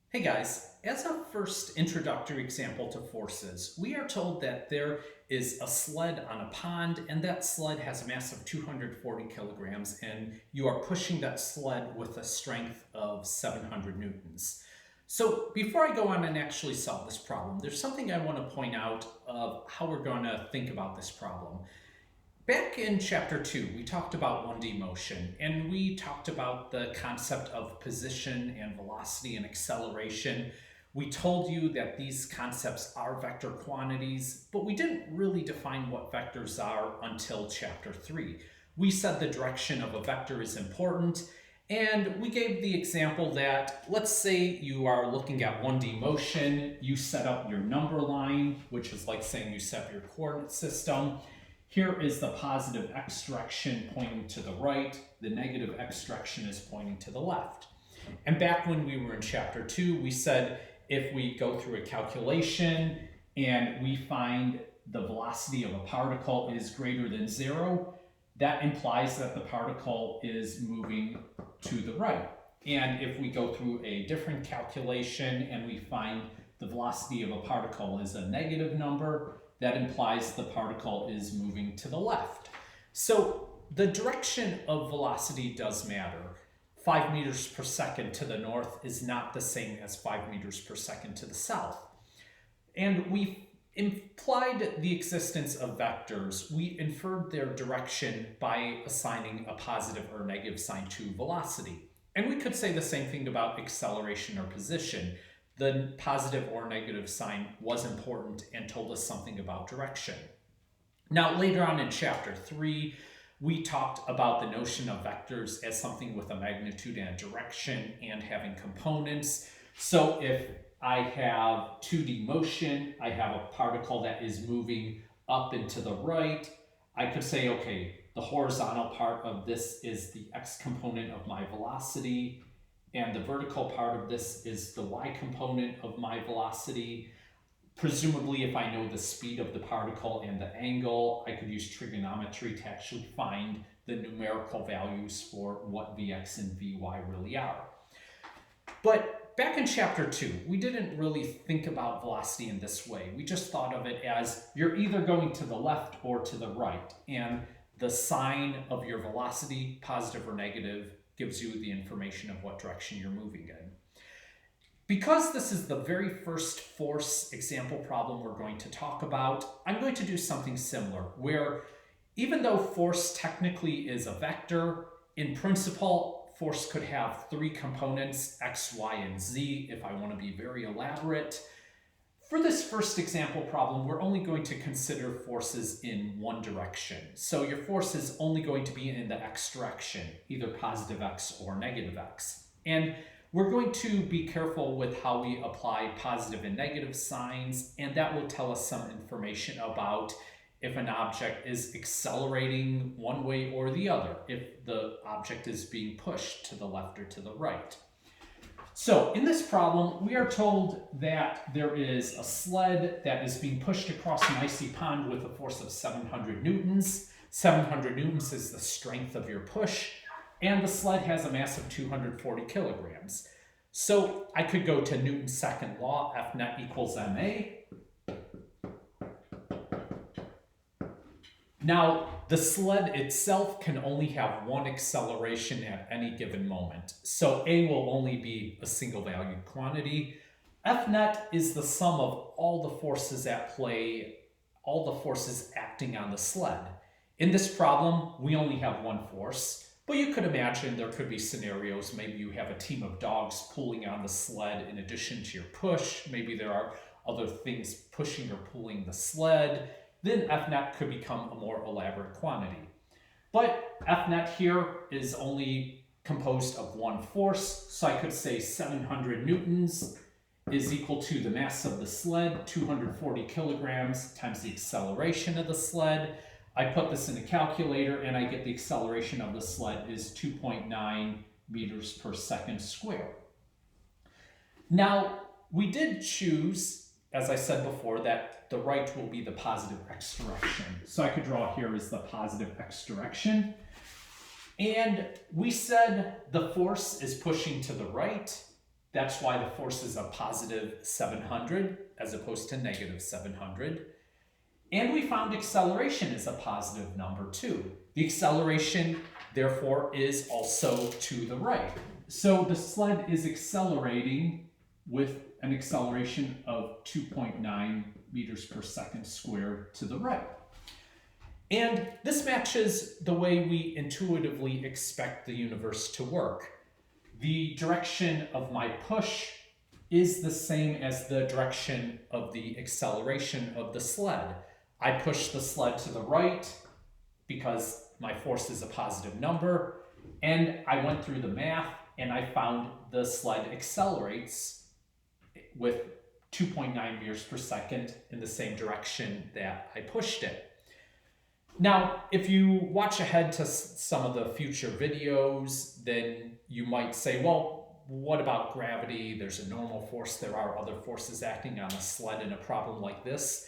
Hey guys, as a first introductory example to forces, we are told that there is a sled on a pond and that sled has a mass of 240 kilograms and you are pushing that sled with a strength of 700 newtons. So before I go on and actually solve this problem, there's something I want to point out of how we're going to think about this problem. Back in chapter 2, we talked about 1D motion and we talked about the concept of position and velocity and acceleration. We told you that these concepts are vector quantities, but we didn't really define what vectors are until chapter 3. We said the direction of a vector is important, and we gave the example that, let's say you are looking at 1D motion, you set up your number line, which is like saying you set up your coordinate system. Here is the positive x direction pointing to the right, the negative x direction is pointing to the left. And back when we were in chapter 2, we said if we go through a calculation and we find the velocity of a particle is greater than 0, that implies that the particle is moving to the right. And if we go through a different calculation and we find the velocity of a particle is a negative number, that implies the particle is moving to the left. So the direction of velocity does matter. 5 meters per second to the north is not the same as 5 meters per second to the south. And we implied the existence of vectors. We inferred their direction by assigning a positive or negative sign to velocity. And we could say the same thing about acceleration or position. The positive or negative sign was important and told us something about direction. Now, later on in chapter 3, we talked about the notion of vectors as something with a magnitude and a direction and having components. So if I have 2D motion, I have a particle that is moving up and to the right, I could say, okay, the horizontal part of this is the x component of my velocity, and the vertical part of this is the y component of my velocity. Presumably, if I know the speed of the particle and the angle, I could use trigonometry to actually find the numerical values for what Vx and Vy really are. But back in chapter 2, we didn't really think about velocity in this way. We just thought of it as you're either going to the left or to the right, and the sign of your velocity, positive or negative, gives you the information of what direction you're moving in. Because this is the very first force example problem we're going to talk about, I'm going to do something similar, where even though force technically is a vector, in principle, force could have 3 components, x, y, and z, if I want to be very elaborate. For this first example problem, we're only going to consider forces in one direction. So your force is only going to be in the x direction, either positive x or negative x. And we're going to be careful with how we apply positive and negative signs, and that will tell us some information about if an object is accelerating one way or the other, if the object is being pushed to the left or to the right. So in this problem, we are told that there is a sled that is being pushed across an icy pond with a force of 700 newtons. 700 newtons is the strength of your push, and the sled has a mass of 240 kilograms. So I could go to Newton's second law, F net equals ma. Now, the sled itself can only have one acceleration at any given moment. So A will only be a single valued quantity. F net is the sum of all the forces at play, all the forces acting on the sled. In this problem, we only have one force, but you could imagine there could be scenarios. Maybe you have a team of dogs pulling on the sled in addition to your push. Maybe there are other things pushing or pulling the sled. Then F net could become a more elaborate quantity. But F net here is only composed of one force, so I could say 700 newtons is equal to the mass of the sled, 240 kilograms, times the acceleration of the sled. I put this in a calculator and I get the acceleration of the sled is 2.9 meters per second squared. Now, we did choose, as I said before, that the right will be the positive x direction. So I could draw here as the positive x direction. And we said the force is pushing to the right. That's why the force is a positive 700 as opposed to negative 700. And we found acceleration is a positive number too. The acceleration, therefore, is also to the right. So the sled is accelerating with an acceleration of 2.9 meters per second squared to the right. And this matches the way we intuitively expect the universe to work. The direction of my push is the same as the direction of the acceleration of the sled. I push the sled to the right because my force is a positive number, and I went through the math and I found the sled accelerates with 2.9 meters per second in the same direction that I pushed it. Now, if you watch ahead to some of the future videos, then you might say, well, what about gravity? There's a normal force. There are other forces acting on a sled in a problem like this.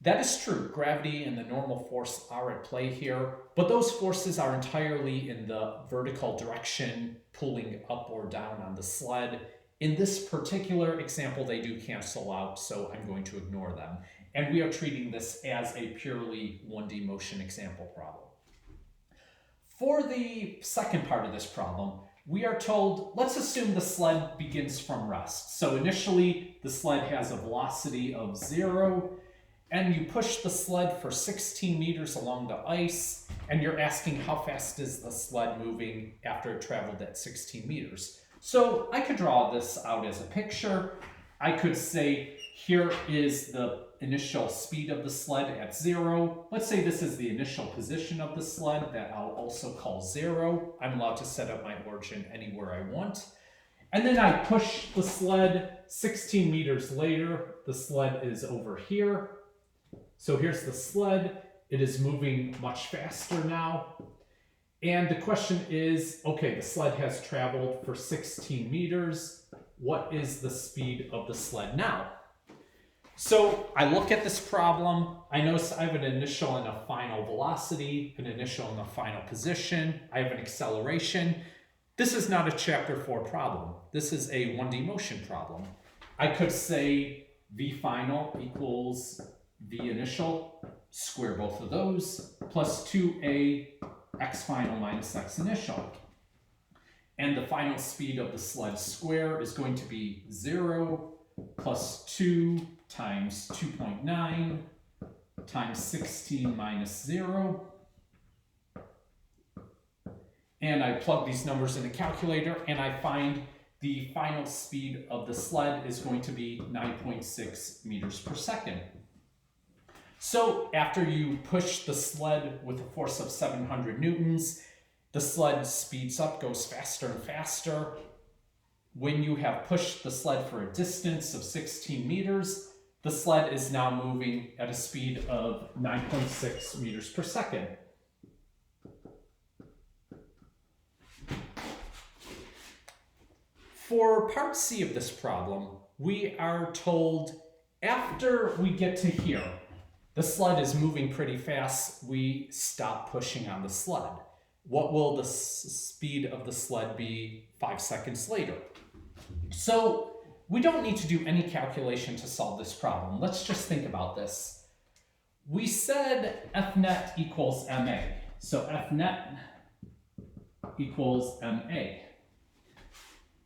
That is true. Gravity and the normal force are at play here, but those forces are entirely in the vertical direction, pulling up or down on the sled. In this particular example, they do cancel out, so I'm going to ignore them. And we are treating this as a purely 1D motion example problem. For the second part of this problem, we are told, let's assume the sled begins from rest. So initially, the sled has a velocity of 0, and you push the sled for 16 meters along the ice, and you're asking how fast is the sled moving after it traveled at 16 meters. So I could draw this out as a picture. I could say, here is the initial speed of the sled at 0. Let's say this is the initial position of the sled that I'll also call 0. I'm allowed to set up my origin anywhere I want. And then I push the sled 16 meters later. The sled is over here. So here's the sled. It is moving much faster now. And the question is, okay, the sled has traveled for 16 meters. What is the speed of the sled now? So I look at this problem. I notice I have an initial and a final velocity, an initial and a final position. I have an acceleration. This is not a chapter 4 problem. This is a 1D motion problem. I could say V final equals V initial, square both of those, plus 2a x final minus x initial. And the final speed of the sled square is going to be 0 plus 2 times 2.9 times 16 minus 0. And I plug these numbers in a calculator, and I find the final speed of the sled is going to be 9.6 meters per second. So after you push the sled with a force of 700 newtons, the sled speeds up, goes faster and faster. When you have pushed the sled for a distance of 16 meters, the sled is now moving at a speed of 9.6 meters per second. For part C of this problem, we are told after we get to here, the sled is moving pretty fast, we stop pushing on the sled. What will the speed of the sled be 5 seconds later? So we don't need to do any calculation to solve this problem. Let's just think about this. We said F net equals ma. So F net equals ma.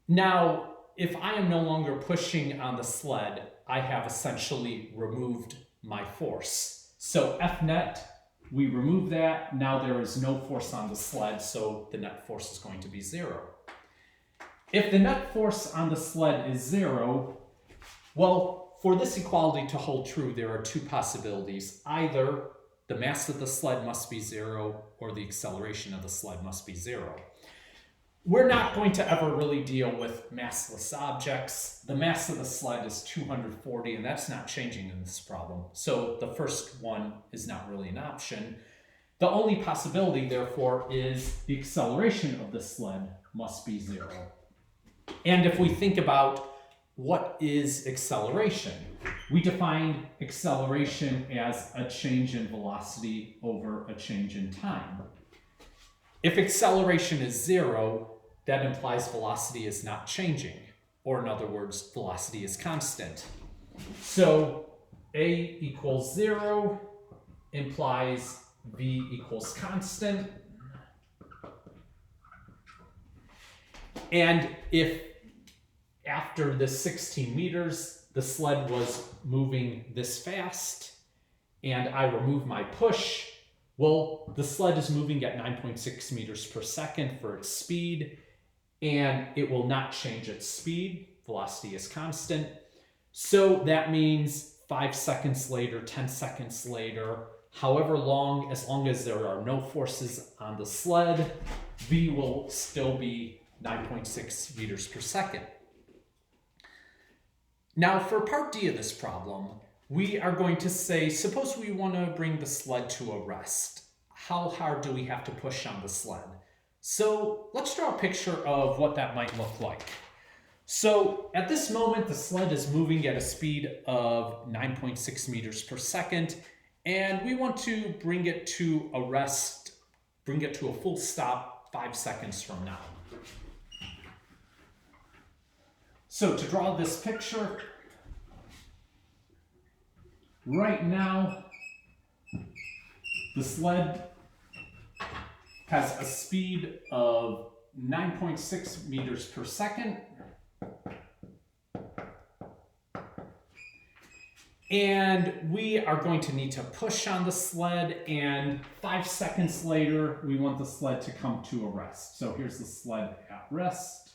Now, if I am no longer pushing on the sled, I have essentially removed my force. So F net, we remove that. Now there is no force on the sled, so the net force is going to be 0. If the net force on the sled is 0, well, for this equality to hold true, there are two possibilities. Either the mass of the sled must be 0, or the acceleration of the sled must be 0. We're not going to ever really deal with massless objects. The mass of the sled is 240, and that's not changing in this problem. So the first one is not really an option. The only possibility, therefore, is the acceleration of the sled must be 0. And if we think about what is acceleration, we define acceleration as a change in velocity over a change in time. If acceleration is 0, that implies velocity is not changing. or in other words, velocity is constant. So A equals 0 implies V equals constant. And if after the 16 meters, the sled was moving this fast, and I remove my push, well, the sled is moving at 9.6 meters per second for its speed, and it will not change its speed. Velocity is constant. So that means 5 seconds later, 10 seconds later, however long, as long as there are no forces on the sled, V will still be 9.6 meters per second. Now for part D of this problem, we are going to say, suppose we want to bring the sled to a rest. How hard do we have to push on the sled? So let's draw a picture of what that might look like. So at this moment, the sled is moving at a speed of 9.6 meters per second, and we want to bring it to a rest, bring it to a full stop 5 seconds from now. So to draw this picture, right now, the sled has a speed of 9.6 meters per second. And we are going to need to push on the sled, and 5 seconds later, we want the sled to come to a rest. So here's the sled at rest.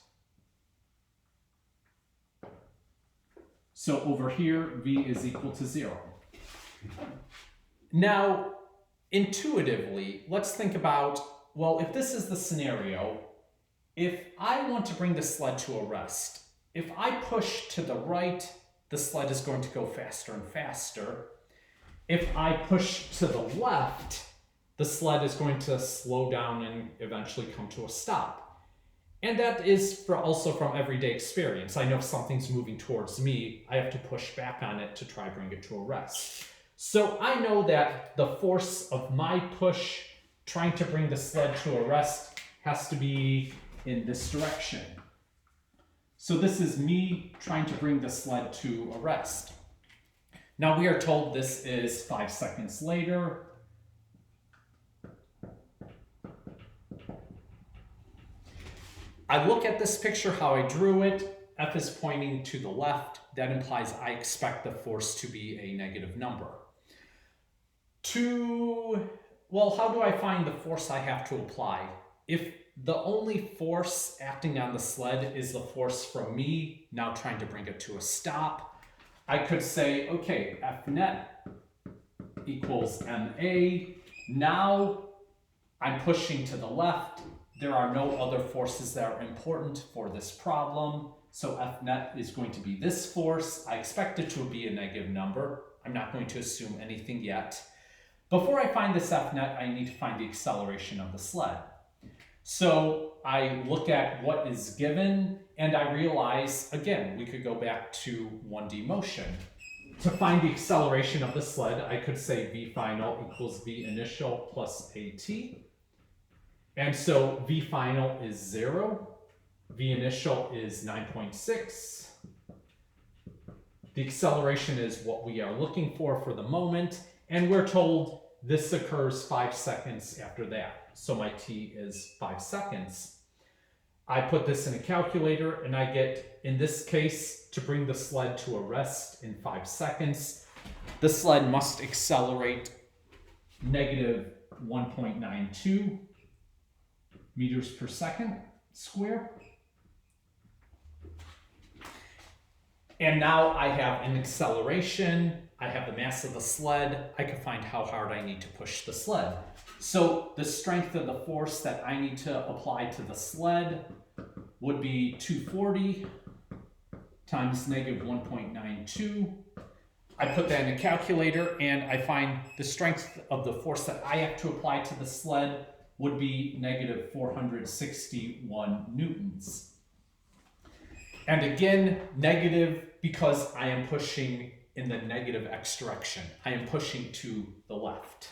So over here, V is equal to 0. Now, intuitively, let's think about, well, if this is the scenario, if I want to bring the sled to a rest, if I push to the right, the sled is going to go faster and faster. If I push to the left, the sled is going to slow down and eventually come to a stop. And that is also from everyday experience. I know if something's moving towards me, I have to push back on it to try bring it to a rest. So I know that the force of my push trying to bring the sled to a rest has to be in this direction. So this is me trying to bring the sled to a rest. Now we are told this is 5 seconds later. I look at this picture how I drew it. F is pointing to the left. That implies I expect the force to be a negative number. Well, how do I find the force I have to apply? If the only force acting on the sled is the force from me now trying to bring it to a stop, I could say, okay, F net equals MA. Now I'm pushing to the left. There are no other forces that are important for this problem. So F net is going to be this force. I expect it to be a negative number. I'm not going to assume anything yet. Before I find this F net, I need to find the acceleration of the sled. So I look at what is given, and I realize, again, we could go back to 1D motion. To find the acceleration of the sled, I could say V final equals V initial plus AT. And so V final is 0. V initial is 9.6. The acceleration is what we are looking for the moment. And we're told this occurs 5 seconds after that. So my T is 5 seconds. I put this in a calculator and I get, in this case, to bring the sled to a rest in 5 seconds, the sled must accelerate negative 1.92 meters per second square. And now I have an acceleration, I have the mass of the sled, I can find how hard I need to push the sled. So the strength of the force that I need to apply to the sled would be 240 times negative 1.92. I put that in a calculator and I find the strength of the force that I have to apply to the sled would be negative 461 newtons. And again, negative because I am pushing in the negative x direction. I am pushing to the left.